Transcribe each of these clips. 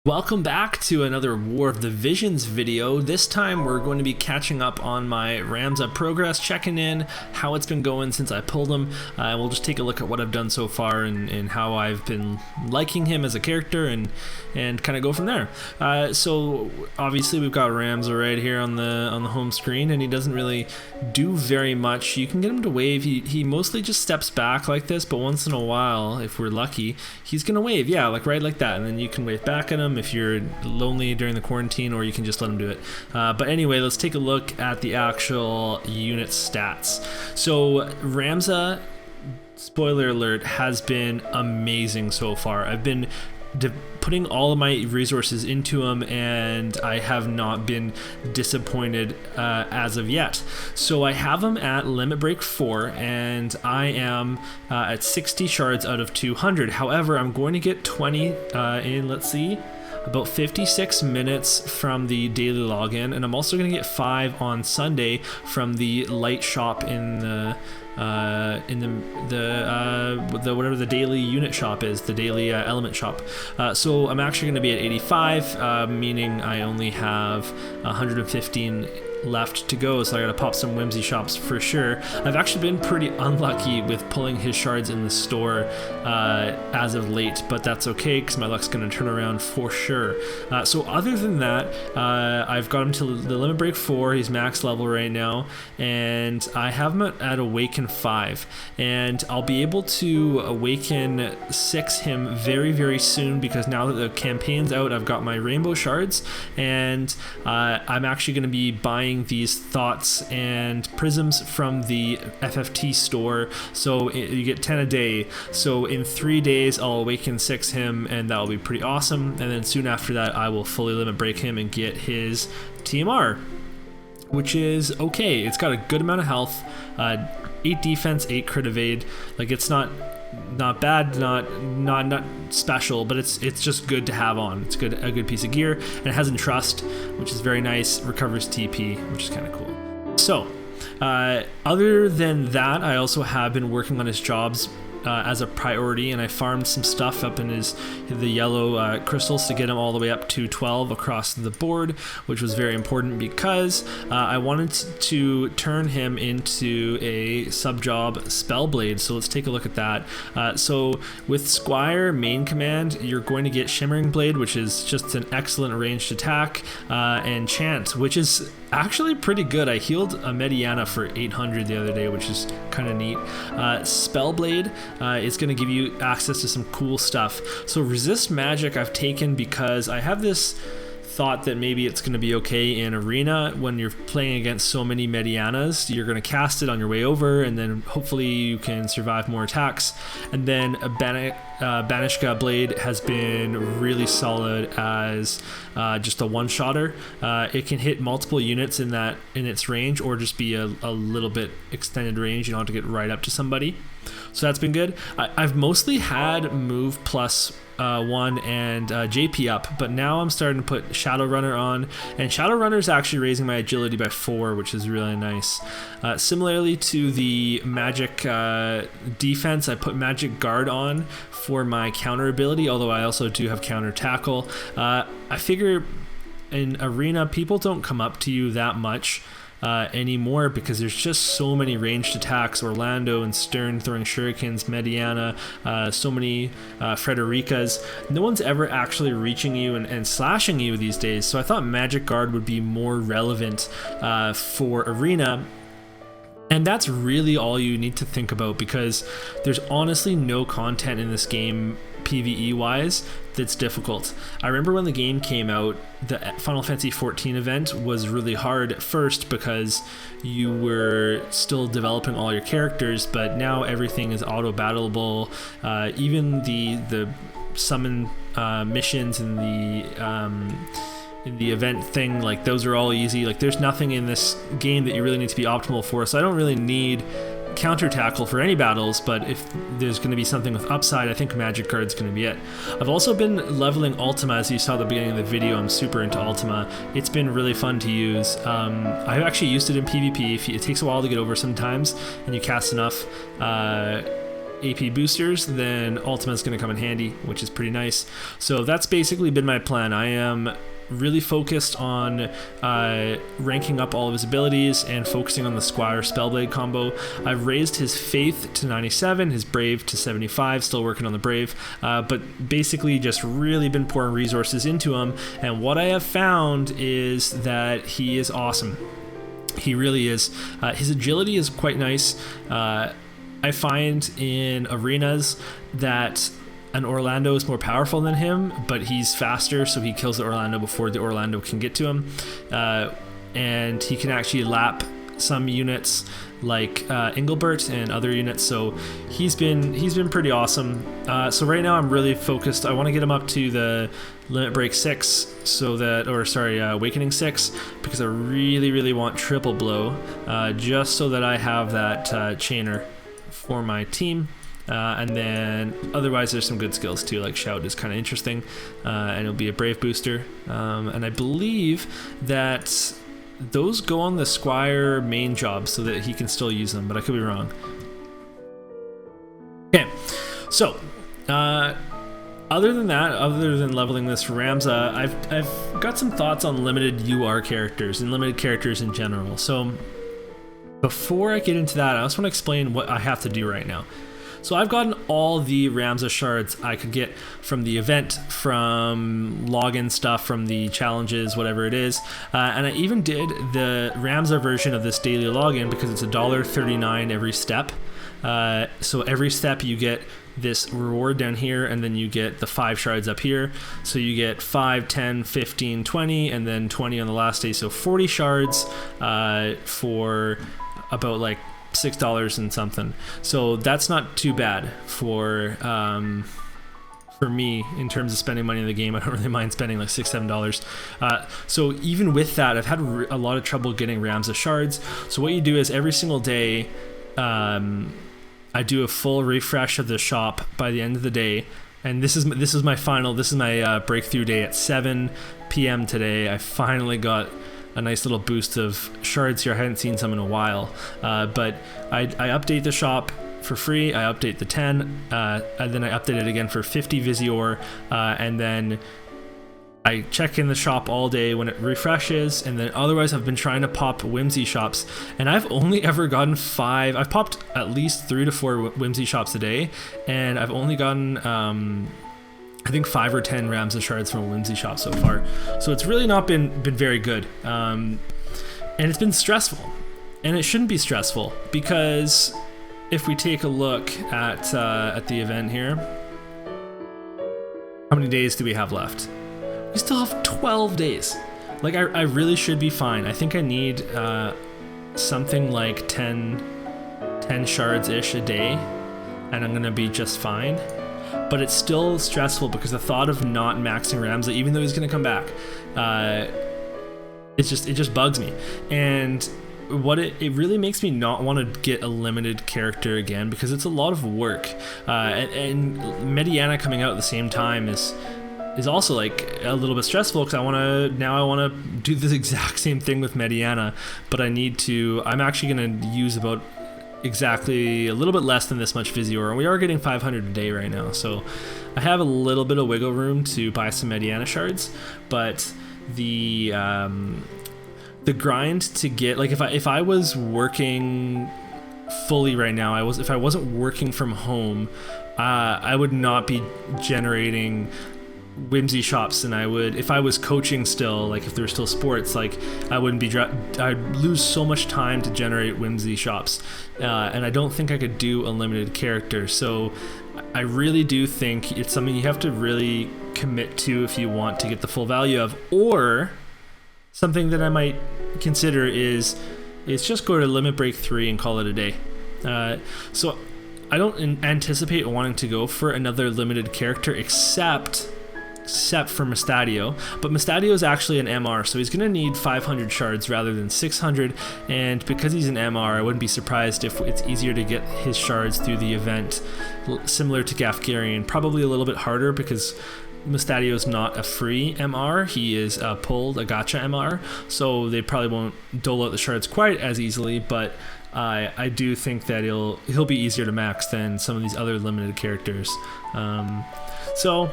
Welcome back to another War of the Visions video. This time we're going to be catching up on my Ramza progress, checking in how it's been going since I pulled him. We'll just take a look at what I've done so far and how I've been liking him as a character and kind of go from there. So obviously we've got Ramza right here on the home screen, and he doesn't really do very much. You can get him to wave. He mostly just steps back like this, but once in a while, if we're lucky, he's gonna wave. Yeah, like right like that, and then you can wave back at him if you're lonely during the quarantine, or you can just let him do it. But anyway, let's take a look at the actual unit stats. So Ramza, spoiler alert, has been amazing so far. I've been putting all of my resources into him, and I have not been disappointed as of yet. So I have him at limit break 4, and I am at 60 shards out of 200. However, I'm going to get 20 in, let's see, about 56 minutes from the daily login, and I'm also going to get 5 on Sunday from the light shop in the whatever the daily unit shop is, the daily element shop. So I'm actually going to be at 85, meaning I only have 115 left to go, so I gotta pop some whimsy shops for sure. I've actually been pretty unlucky with pulling his shards in the store as of late, but that's okay because my luck's gonna turn around for sure. So other than that, I've got him to the limit break 4. He's max level right now, and I have him at awaken 5, and I'll be able to awaken 6 him very soon, because now that the campaign's out, I've got my rainbow shards, and I'm actually going to be buying these thoughts and prisms from the FFT store. So you get 10 a day. So in 3 days, I'll awaken 6 him, and that'll be pretty awesome. And then soon after that, I will fully limit break him and get his TMR, which is okay. It's got a good amount of health, 8 defense, 8 crit evade. Like, it's not bad, not special, but it's just good to have on. It's a good piece of gear, and it has Entrust, which is very nice. Recovers TP, which is kind of cool. So other than that, I also have been working on his jobs as a priority, and I farmed some stuff up in the yellow crystals to get him all the way up to 12 across the board, which was very important because I wanted to turn him into a sub-job Spellblade. So let's take a look at that. So with Squire main command, you're going to get Shimmering Blade, which is just an excellent ranged attack, and Chant, which is actually pretty good. I healed a Mediana for 800 the other day, which is kind of neat. Spellblade is going to give you access to some cool stuff. So resist magic I've taken because I have this thought that maybe it's going to be okay in arena when you're playing against so many Medianas. You're going to cast it on your way over, and then hopefully you can survive more attacks. And then a Banishka Blade has been really solid as just a one-shotter. It can hit multiple units in its range, or just be a little bit extended range. You don't have to get right up to somebody. So that's been good. I've mostly had move plus 1 and JP up, but now I'm starting to put Shadowrunner on, and Shadowrunner is actually raising my agility by 4, which is really nice. Similarly to the magic defense, I put Magic Guard on for my counter ability, although I also do have counter tackle. I figure in arena, people don't come up to you that much anymore, because there's just so many ranged attacks. Orlando and Stern throwing shurikens, Mediana, so many Fredericas. No one's ever actually reaching you and slashing you these days, so I thought Magic Guard would be more relevant for arena. And that's really all you need to think about, because there's honestly no content in this game PvE wise that's difficult. I remember when the game came out, the Final Fantasy XIV event was really hard at first because you were still developing all your characters, but now everything is auto battleable. Even the summon missions and the event thing, like, those are all easy. Like, there's nothing in this game that you really need to be optimal for, so I don't really need counter tackle for any battles, but if there's going to be something with upside, I think Magic Guard's going to be it. I've also been leveling Ultima, as you saw at the beginning of the video. I'm super into Ultima. It's been really fun to use. I've actually used it in PvP. It takes a while to get over sometimes, and you cast enough AP boosters, then Ultimate's going to come in handy, which is pretty nice. So that's basically been my plan. I am really focused on ranking up all of his abilities and focusing on the Squire Spellblade combo. I've raised his Faith to 97, his Brave to 75, still working on the Brave, but basically just really been pouring resources into him, and what I have found is that he is awesome. He really is. His agility is quite nice. I find in arenas that an Orlando is more powerful than him, but he's faster, so he kills the Orlando before the Orlando can get to him. And he can actually lap some units like Engelbert and other units, so he's been pretty awesome. So right now I'm really focused. I want to get him up to the Limit Break 6, Awakening 6, because I really want Triple Blow, just so that I have that chainer for my team. And then otherwise there's some good skills too, like Shout is kind of interesting, and it'll be a Brave booster, and I believe that those go on the Squire main job so that he can still use them, but I could be wrong. Okay, so other than that, other than leveling this Ramza, I've got some thoughts on limited UR characters and limited characters in general. So before I get into that, I just want to explain what I have to do right now. So I've gotten all the Ramza shards I could get from the event, from login stuff, from the challenges, whatever it is. And I even did the Ramza version of this daily login because it's $1.39 every step. So every step you get this reward down here, and then you get the 5 shards up here. So you get 5, 10, 15, 20, and then 20 on the last day. So 40 shards for about like $6 and something. So that's not too bad for me in terms of spending money in the game. I don't really mind spending like $6-7. So even with that, I've had a lot of trouble getting Ramza shards. So what you do is every single day, I do a full refresh of the shop by the end of the day, and this is my breakthrough day at 7 p.m. today. I finally got a nice little boost of shards here. I hadn't seen some in a while, but I update the shop for free. I update the 10, and then I update it again for 50 Visior, and then I check in the shop all day when it refreshes, and then otherwise I've been trying to pop Whimsy shops, and I've only ever gotten 5. I've popped at least 3 to 4 Whimsy shops a day, and I've only gotten I think 5 or 10 Ramza shards from a Whimsy shop so far. So it's really not been very good, and it's been stressful, and it shouldn't be stressful, because if we take a look at the event here, how many days do we have left? We still have 12 days. Like I really should be fine. I think I need something like 10 shards ish a day, and I'm gonna be just fine. But it's still stressful because the thought of not maxing Ramza, even though he's gonna come back, it just bugs me. And what it really makes me not want to get a limited character again, because it's a lot of work. And Mediana coming out at the same time is also like a little bit stressful, because I want to do this exact same thing with Mediana, but I'm actually going to use about exactly a little bit less than this much Visior, and we are getting 500 a day right now, so I have a little bit of wiggle room to buy some Mediana shards. But the grind to get, like, if I was working fully right now, if I wasn't working from home, I would not be generating Whimsy shops, and I would, if I was coaching still, like if there were still sports, like I wouldn't be I'd lose so much time to generate Whimsy shops, and I don't think I could do a limited character. So I really do think it's something you have to really commit to if you want to get the full value of. Or something that I might consider is just go to Limit Break 3 and call it a day. So I don't anticipate wanting to go for another limited character except for Mustadio, but Mustadio is actually an MR, so he's going to need 500 shards rather than 600, and because he's an MR, I wouldn't be surprised if it's easier to get his shards through the event, similar to Gafgarian. Probably a little bit harder because Mustadio is not a free MR, he is a gacha MR, so they probably won't dole out the shards quite as easily, but I do think that he'll be easier to max than some of these other limited characters. So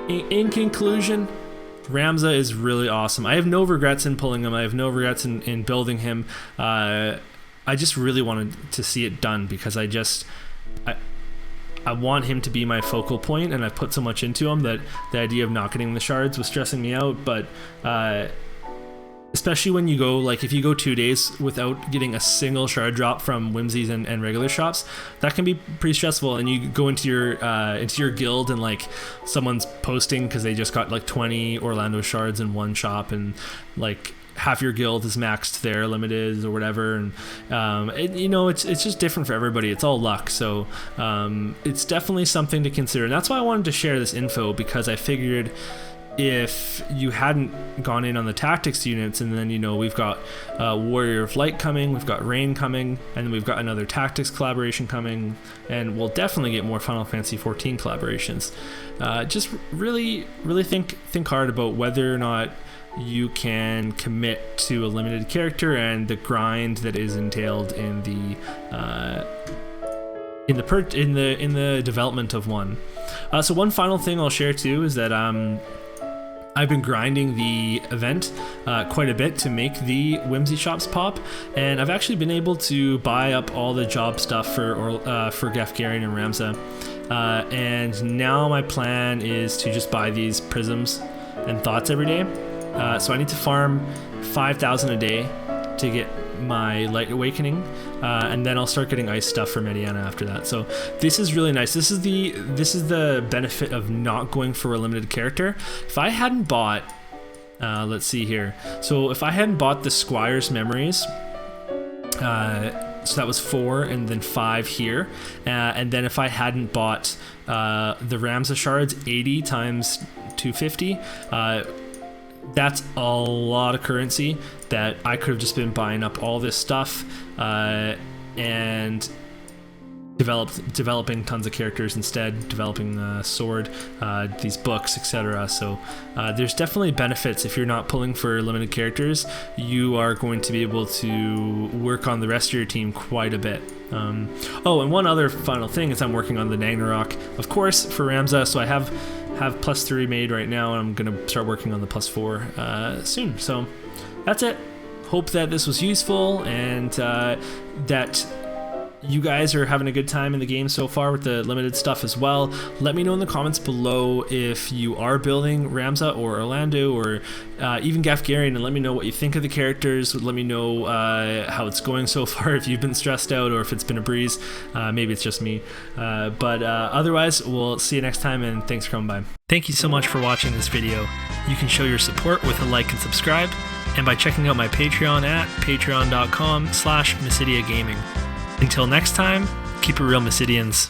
in conclusion, Ramza is really awesome. I have no regrets in pulling him. I have no regrets in building him. I just really wanted to see it done because I want him to be my focal point, and I've put so much into him that the idea of not getting the shards was stressing me out. But especially when you go, like if you go 2 days without getting a single shard drop from Whimsies and regular shops, that can be pretty stressful. And you go into your guild and like someone's posting because they just got like 20 Orlando shards in one shop, and like half your guild is maxed their limited or whatever, and it's just different for everybody. It's all luck. So it's definitely something to consider, and that's why I wanted to share this info, because I figured if you hadn't gone in on the tactics units, and then we've got Warrior of Light coming, we've got Rain coming, and then we've got another tactics collaboration coming, and we'll definitely get more Final Fantasy 14 collaborations. Just really think hard about whether or not you can commit to a limited character and the grind that is entailed in the development of one. So one final thing I'll share too is that I've been grinding the event quite a bit to make the Whimsy shops pop, and I've actually been able to buy up all the job stuff for Gafgarian and Ramza, and now my plan is to just buy these prisms and thoughts every day. So I need to farm 5,000 a day to get my Light Awakening, and then I'll start getting ice stuff for Mediana after that. So this is really nice. This is the benefit of not going for a limited character. If I hadn't bought, let's see here. So if I hadn't bought the Squire's Memories, so that was 4 and then 5 here, and then if I hadn't bought the Ramza shards, 80 times 250. That's a lot of currency that I could have just been buying up all this stuff and developing tons of characters instead, developing the sword, these books, etc. So there's definitely benefits. If you're not pulling for limited characters, you are going to be able to work on the rest of your team quite a bit. And one other final thing is I'm working on the Nagnarok, of course, for Ramza. So I have +3 made right now, and I'm gonna start working on the +4 soon. So that's it. Hope that this was useful, and that you guys are having a good time in the game so far with the limited stuff as well. Let me know in the comments below if you are building Ramza or Orlando or even Gafgarian, and let me know what you think of the characters. Let me know how it's going so far, if you've been stressed out or if it's been a breeze. Maybe it's just me. But otherwise, we'll see you next time, and thanks for coming by. Thank you so much for watching this video. You can show your support with a like and subscribe, and by checking out my Patreon at patreon.com/MysidiaGaming. Until next time, keep it real, Mysidians.